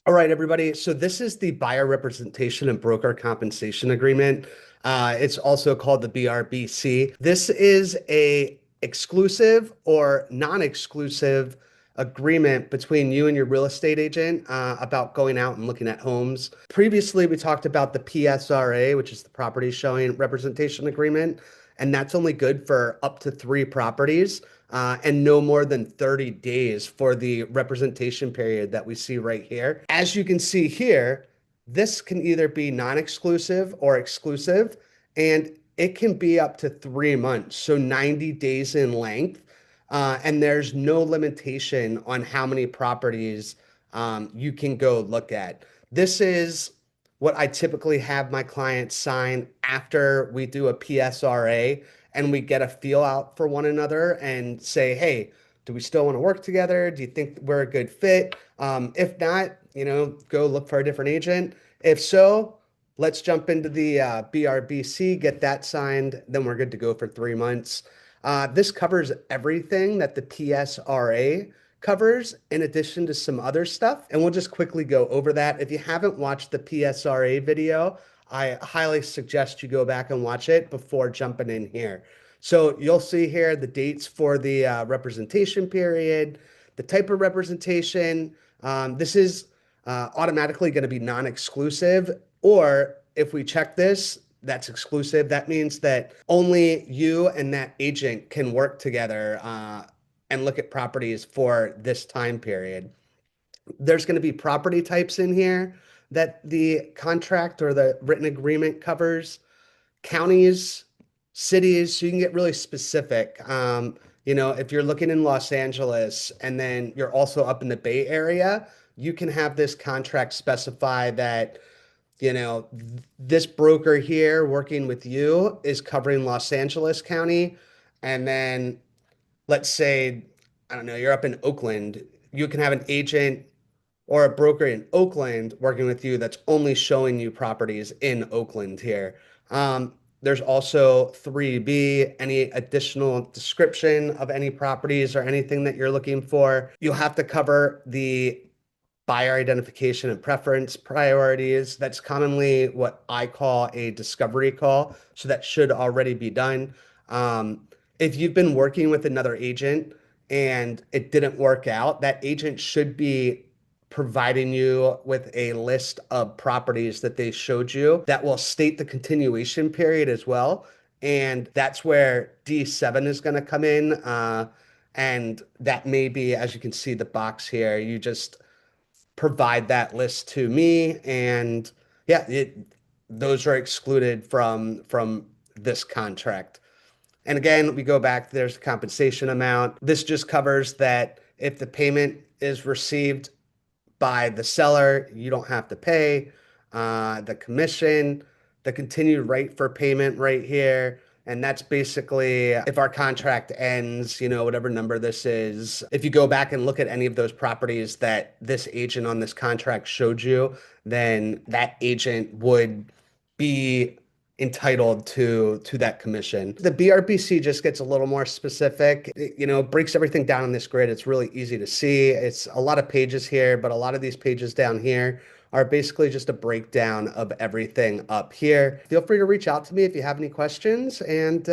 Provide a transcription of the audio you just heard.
All right, everybody. So this is the buyer representation and broker compensation agreement. It's also called the BRBC. This is a exclusive or non-exclusive agreement between you and your real estate agent about going out and looking at homes. Previously, we talked about the PSRA, which is the property showing representation agreement, and that's only good for up to 3 properties and no more than 30 days for the representation period that we see right here. As you can see here, this can either be non-exclusive or exclusive, and it can be up to 3 months, so 90 days in length. And there's no limitation on how many properties you can go look at. This is what I typically have my clients sign after we do a PSRA and we get a feel out for one another and say, hey, do we still want to work together? Do you think we're a good fit? If not, go look for a different agent. If so, let's jump into the BRBC, get that signed, then we're good to go for 3 months. This covers everything that the PSRA covers in addition to some other stuff. And we'll just quickly go over that. If you haven't watched the PSRA video, I highly suggest you go back and watch it before jumping in here. So you'll see here the dates for the representation period, the type of representation. This is automatically going to be non-exclusive, or if we check this, that's exclusive. That means that only you and that agent can work together and look at properties for this time period. There's going to be property types in here that the contract or the written agreement covers, counties, cities, so you can get really specific. If you're looking in Los Angeles and then you're also up in the Bay Area, you can have this contract specify that, this broker here working with you is covering Los Angeles County. And then let's say, I don't know, you're up in Oakland, you can have an agent or a broker in Oakland working with you that's only showing you properties in Oakland here. There's also 3B, any additional description of any properties or anything that you're looking for. You'll have to cover the buyer identification and preference priorities. That's commonly what I call a discovery call. So that should already be done. If you've been working with another agent and it didn't work out, that agent should be providing you with a list of properties that they showed you that will state the continuation period as well. And that's where D7 is going to come in. And that may be, as you can see the box here, you just provide that list to me. And yeah, those are excluded from this contract. And again, we go back, there's the compensation amount. This just covers that if the payment is received by the seller, you don't have to pay the commission, the continued right for payment right here. And that's basically if our contract ends, whatever number this is. If you go back and look at any of those properties that this agent on this contract showed you, then that agent would be entitled to that commission. The BRBC just gets a little more specific. It breaks everything down in this grid. It's really easy to see. It's a lot of pages here, but a lot of these pages down here are basically just a breakdown of everything up here. Feel free to reach out to me if you have any questions, and